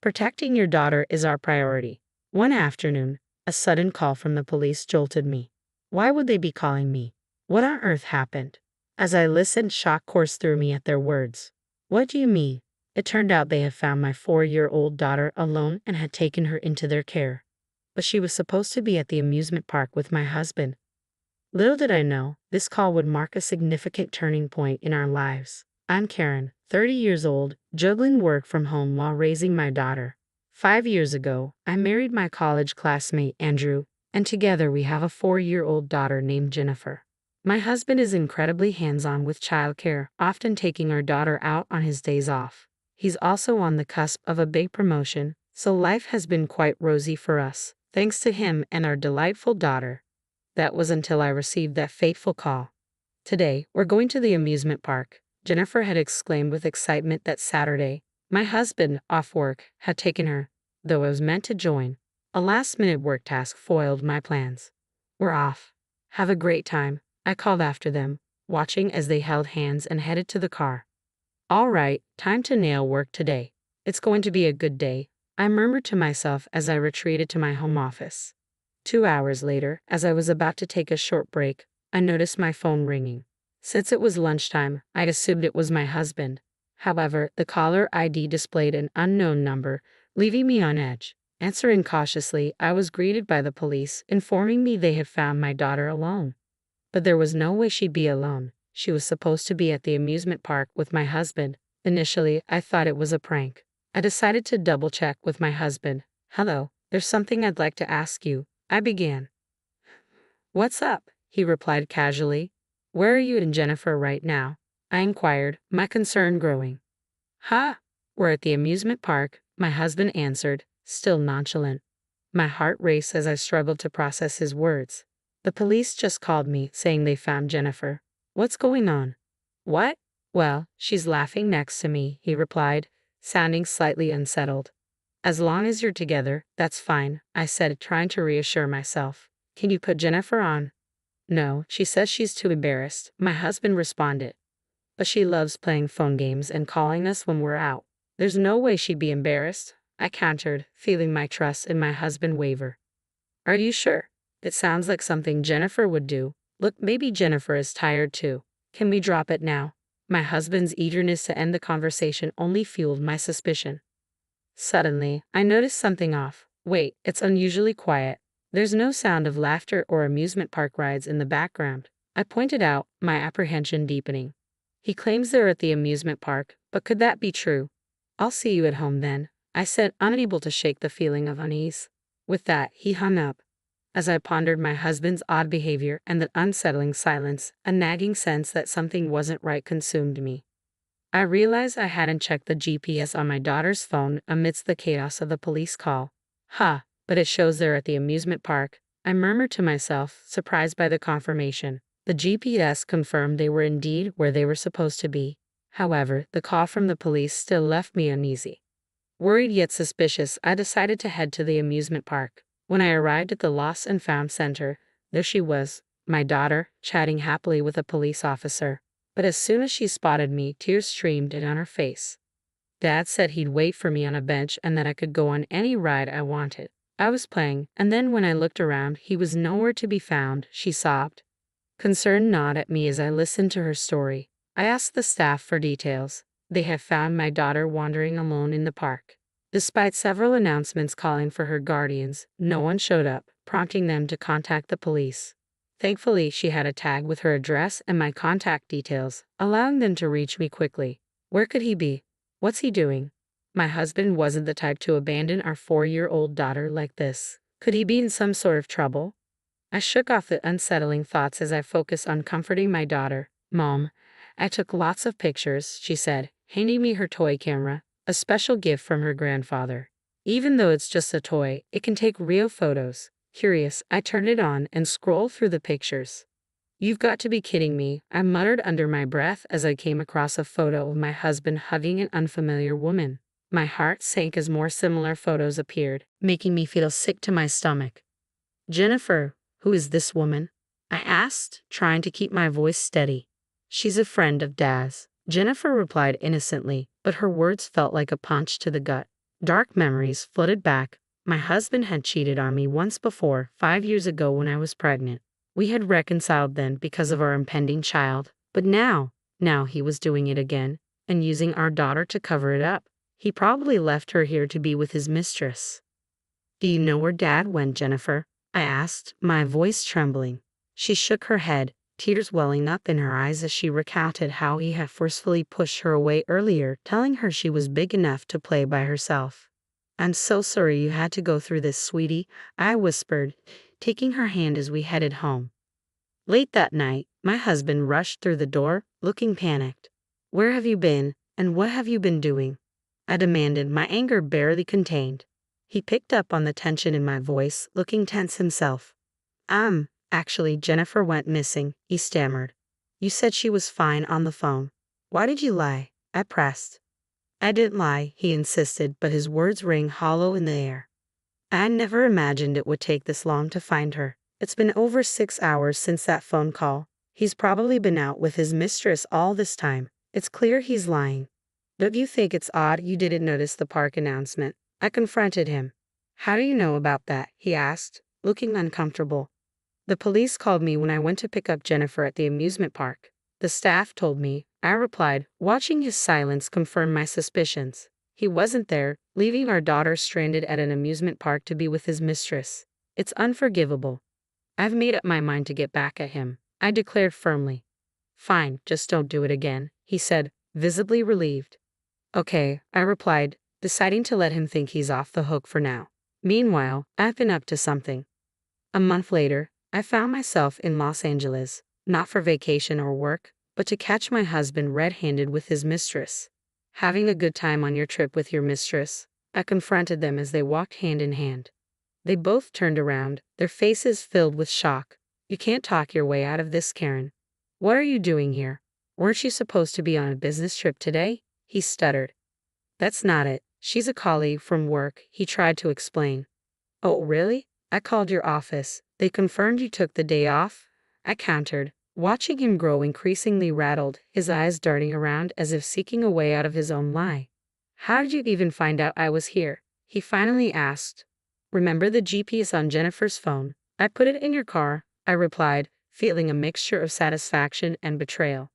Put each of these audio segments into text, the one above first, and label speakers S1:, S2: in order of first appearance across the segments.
S1: Protecting your daughter is our priority. One afternoon, a sudden call from the police jolted me. Why would they be calling me? What on earth happened? As I listened, shock coursed through me at their words. What do you mean? It turned out they had found my 4-year-old daughter alone and had taken her into their care. But she was supposed to be at the amusement park with my husband. Little did I know, this call would mark a significant turning point in our lives. I'm Karen, 30 years old, juggling work from home while raising my daughter. 5 years ago, I married my college classmate Andrew, and together we have a 4-year-old daughter named Jennifer. My husband is incredibly hands-on with childcare, often taking our daughter out on his days off. He's also on the cusp of a big promotion, so life has been quite rosy for us, thanks to him and our delightful daughter. That was until I received that fateful call. Today, we're going to the amusement park, Jennifer had exclaimed with excitement that Saturday. My husband, off work, had taken her, though I was meant to join. A last-minute work task foiled my plans. We're off. Have a great time, I called after them, watching as they held hands and headed to the car. All right, time to nail work today. It's going to be a good day, I murmured to myself as I retreated to my home office. 2 hours later, as I was about to take a short break, I noticed my phone ringing. Since it was lunchtime, I'd assumed it was my husband. However, the caller ID displayed an unknown number, leaving me on edge. Answering cautiously, I was greeted by the police, informing me they had found my daughter alone. But there was no way she'd be alone. She was supposed to be at the amusement park with my husband. Initially, I thought it was a prank. I decided to double-check with my husband. Hello, there's something I'd like to ask you, I began. What's up? He replied casually. Where are you and Jennifer right now? I inquired, my concern growing. We're at the amusement park, my husband answered, still nonchalant. My heart raced as I struggled to process his words. The police just called me, saying they found Jennifer. What's going on? What? Well, she's laughing next to me, he replied, sounding slightly unsettled. As long as you're together, that's fine, I said, trying to reassure myself. Can you put Jennifer on? No, she says she's too embarrassed, my husband responded. But she loves playing phone games and calling us when we're out. There's no way she'd be embarrassed, I countered, feeling my trust in my husband waver. Are you sure? It sounds like something Jennifer would do. Look, maybe Jennifer is tired too. Can we drop it now? My husband's eagerness to end the conversation only fueled my suspicion. Suddenly, I noticed something off. Wait, it's unusually quiet. There's no sound of laughter or amusement park rides in the background, I pointed out, my apprehension deepening. He claims they're at the amusement park, but could that be true? I'll see you at home then, I said, unable to shake the feeling of unease. With that, he hung up. As I pondered my husband's odd behavior and the unsettling silence, a nagging sense that something wasn't right consumed me. I realized I hadn't checked the GPS on my daughter's phone amidst the chaos of the police call. But it shows they're at the amusement park, I murmured to myself, surprised by the confirmation. The GPS confirmed they were indeed where they were supposed to be. However, the call from the police still left me uneasy. Worried yet suspicious, I decided to head to the amusement park. When I arrived at the Lost and Found Center, there she was, my daughter, chatting happily with a police officer. But as soon as she spotted me, tears streamed down her face. Dad said he'd wait for me on a bench and that I could go on any ride I wanted. I was playing, and then when I looked around, he was nowhere to be found, she sobbed. Concern gnawed at me as I listened to her story. I asked the staff for details. They had found my daughter wandering alone in the park. Despite several announcements calling for her guardians, no one showed up, prompting them to contact the police. Thankfully, she had a tag with her address and my contact details, allowing them to reach me quickly. Where could he be? What's he doing? My husband wasn't the type to abandon our 4-year-old daughter like this. Could he be in some sort of trouble? I shook off the unsettling thoughts as I focused on comforting my daughter. Mom, I took lots of pictures, she said, handing me her toy camera, a special gift from her grandfather. Even though it's just a toy, it can take real photos. Curious, I turned it on and scrolled through the pictures. You've got to be kidding me, I muttered under my breath as I came across a photo of my husband hugging an unfamiliar woman. My heart sank as more similar photos appeared, making me feel sick to my stomach. Jennifer, who is this woman? I asked, trying to keep my voice steady. She's a friend of Dad's, Jennifer replied innocently, but her words felt like a punch to the gut. Dark memories flooded back. My husband had cheated on me once before, 5 years ago when I was pregnant. We had reconciled then because of our impending child, but now he was doing it again, and using our daughter to cover it up. He probably left her here to be with his mistress. Do you know where Dad went, Jennifer? I asked, my voice trembling. She shook her head, tears welling up in her eyes as she recounted how he had forcefully pushed her away earlier, telling her she was big enough to play by herself. I'm so sorry you had to go through this, sweetie, I whispered, taking her hand as we headed home. Late that night, my husband rushed through the door, looking panicked. Where have you been, and what have you been doing? I demanded, my anger barely contained. He picked up on the tension in my voice, looking tense himself. Actually, Jennifer went missing, he stammered. You said she was fine on the phone. Why did you lie? I pressed. I didn't lie, he insisted, but his words rang hollow in the air. I never imagined it would take this long to find her. It's been over 6 hours since that phone call. He's probably been out with his mistress all this time. It's clear he's lying. Don't you think it's odd you didn't notice the park announcement? I confronted him. How do you know about that? He asked, looking uncomfortable. The police called me when I went to pick up Jennifer at the amusement park. The staff told me, I replied, watching his silence confirm my suspicions. He wasn't there, leaving our daughter stranded at an amusement park to be with his mistress. It's unforgivable. I've made up my mind to get back at him, I declared firmly. Fine, just don't do it again, he said, visibly relieved. Okay, I replied, deciding to let him think he's off the hook for now. Meanwhile, I've been up to something. A month later, I found myself in Los Angeles, not for vacation or work, but to catch my husband red-handed with his mistress. Having a good time on your trip with your mistress? I confronted them as they walked hand in hand. They both turned around, their faces filled with shock. You can't talk your way out of this, Karen. What are you doing here? Weren't you supposed to be on a business trip today? He stuttered. That's not it. She's a colleague from work, he tried to explain. Oh, really? I called your office. They confirmed you took the day off? I countered, watching him grow increasingly rattled, his eyes darting around as if seeking a way out of his own lie. How did you even find out I was here? He finally asked. Remember the GPS on Jennifer's phone? I put it in your car, I replied, feeling a mixture of satisfaction and betrayal.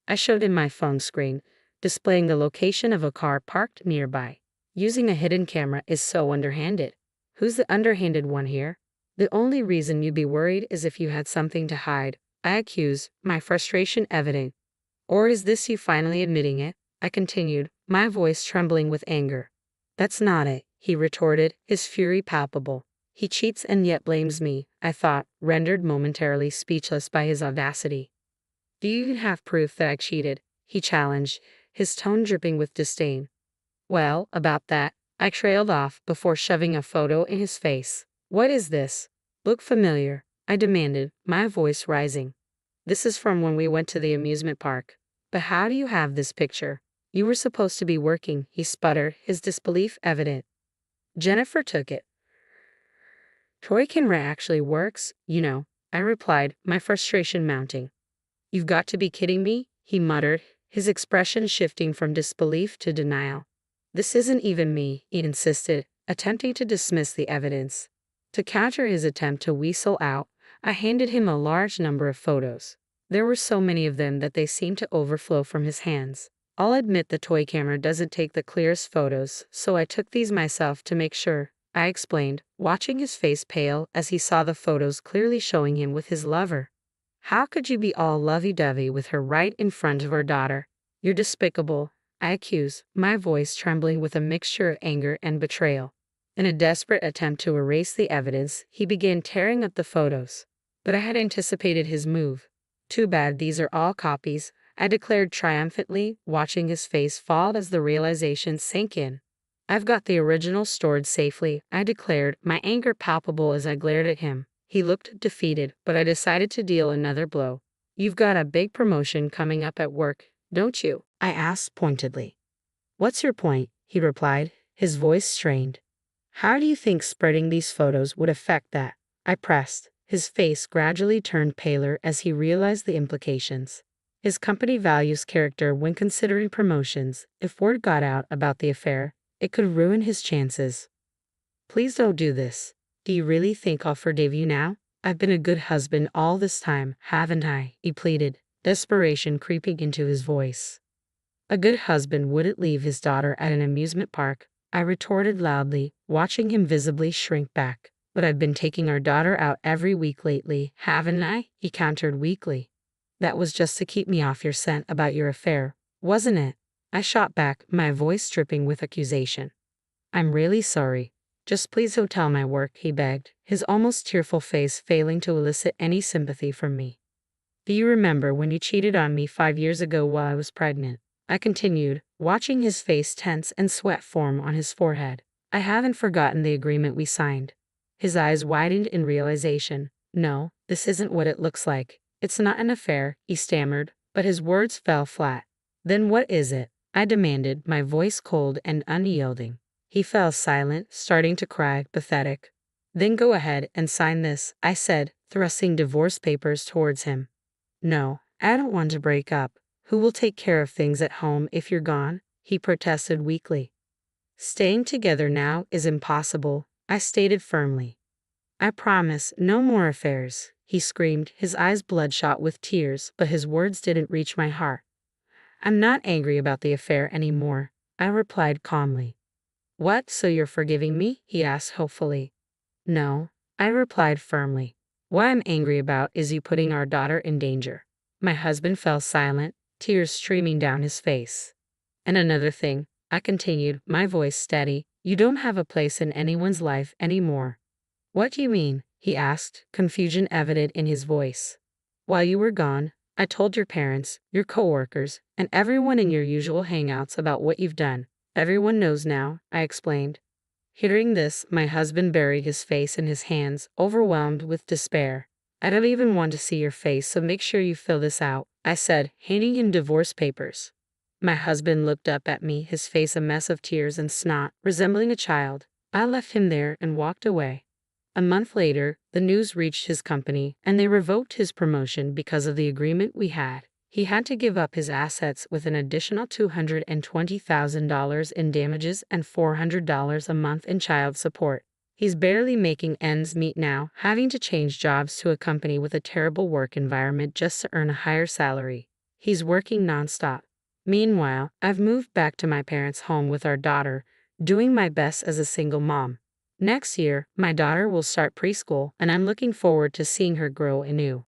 S1: I showed him my phone screen, displaying the location of a car parked nearby. Using a hidden camera is so underhanded. Who's the underhanded one here? The only reason you'd be worried is if you had something to hide, I accused, my frustration evident. Or is this you finally admitting it? I continued, my voice trembling with anger. That's not it, he retorted, his fury palpable. He cheats and yet blames me, I thought, rendered momentarily speechless by his audacity. Do you even have proof that I cheated? He challenged, his tone dripping with disdain. Well, about that, I trailed off before shoving a photo in his face. What is this? Look familiar, I demanded, my voice rising. This is from when we went to the amusement park. But how do you have this picture? You were supposed to be working, he sputtered, his disbelief evident. Jennifer took it. Toy camera actually works, you know, I replied, my frustration mounting. You've got to be kidding me, he muttered, his expression shifting from disbelief to denial. This isn't even me, he insisted, attempting to dismiss the evidence. To counter his attempt to weasel out, I handed him a large number of photos. There were so many of them that they seemed to overflow from his hands. I'll admit the toy camera doesn't take the clearest photos, so I took these myself to make sure, I explained, watching his face pale as he saw the photos clearly showing him with his lover. How could you be all lovey-dovey with her right in front of our daughter? You're despicable, I accused, my voice trembling with a mixture of anger and betrayal. In a desperate attempt to erase the evidence, he began tearing up the photos. But I had anticipated his move. Too bad these are all copies, I declared triumphantly, watching his face fall as the realization sank in. I've got the original stored safely, I declared, my anger palpable as I glared at him. He looked defeated, but I decided to deal another blow. You've got a big promotion coming up at work, don't you? I asked pointedly. What's your point? He replied, his voice strained. How do you think spreading these photos would affect that? I pressed. His face gradually turned paler as he realized the implications. His company values character when considering promotions. If word got out about the affair, It could ruin his chances. Please don't do this. Do you really think I'll forgive you now? I've been a good husband all this time, haven't I? He pleaded, desperation creeping into his voice. A good husband wouldn't leave his daughter at an amusement park, I retorted loudly, watching him visibly shrink back. But I've been taking our daughter out every week lately, haven't I? He countered weakly. That was just to keep me off your scent about your affair, wasn't it? I shot back, my voice dripping with accusation. I'm really sorry. Just please don't tell my work, he begged, his almost tearful face failing to elicit any sympathy from me. Do you remember when you cheated on me 5 years ago while I was pregnant? I continued, watching his face tense and sweat form on his forehead. I haven't forgotten the agreement we signed. His eyes widened in realization. No, this isn't what it looks like. It's not an affair, he stammered, but his words fell flat. Then what is it? I demanded, my voice cold and unyielding. He fell silent, starting to cry, pathetic. Then go ahead and sign this, I said, thrusting divorce papers towards him. No, I don't want to break up. Who will take care of things at home if you're gone? He protested weakly. Staying together now is impossible, I stated firmly. I promise no more affairs, he screamed, his eyes bloodshot with tears, but his words didn't reach my heart. I'm not angry about the affair anymore, I replied calmly. What, so you're forgiving me? He asked hopefully. No, I replied firmly. What I'm angry about is you putting our daughter in danger. My husband fell silent, tears streaming down his face. And another thing, I continued, my voice steady, you don't have a place in anyone's life anymore. What do you mean? He asked, confusion evident in his voice. While you were gone, I told your parents, your coworkers, and everyone in your usual hangouts about what you've done. Everyone knows now, I explained. Hearing this, my husband buried his face in his hands, overwhelmed with despair. I don't even want to see your face, so make sure you fill this out, I said, handing him divorce papers. My husband looked up at me, his face a mess of tears and snot, resembling a child. I left him there and walked away. A month later, the news reached his company, and they revoked his promotion because of the agreement we had. He had to give up his assets with an additional $220,000 in damages and $400 a month in child support. He's barely making ends meet now, having to change jobs to a company with a terrible work environment just to earn a higher salary. He's working nonstop. Meanwhile, I've moved back to my parents' home with our daughter, doing my best as a single mom. Next year, my daughter will start preschool, and I'm looking forward to seeing her grow anew.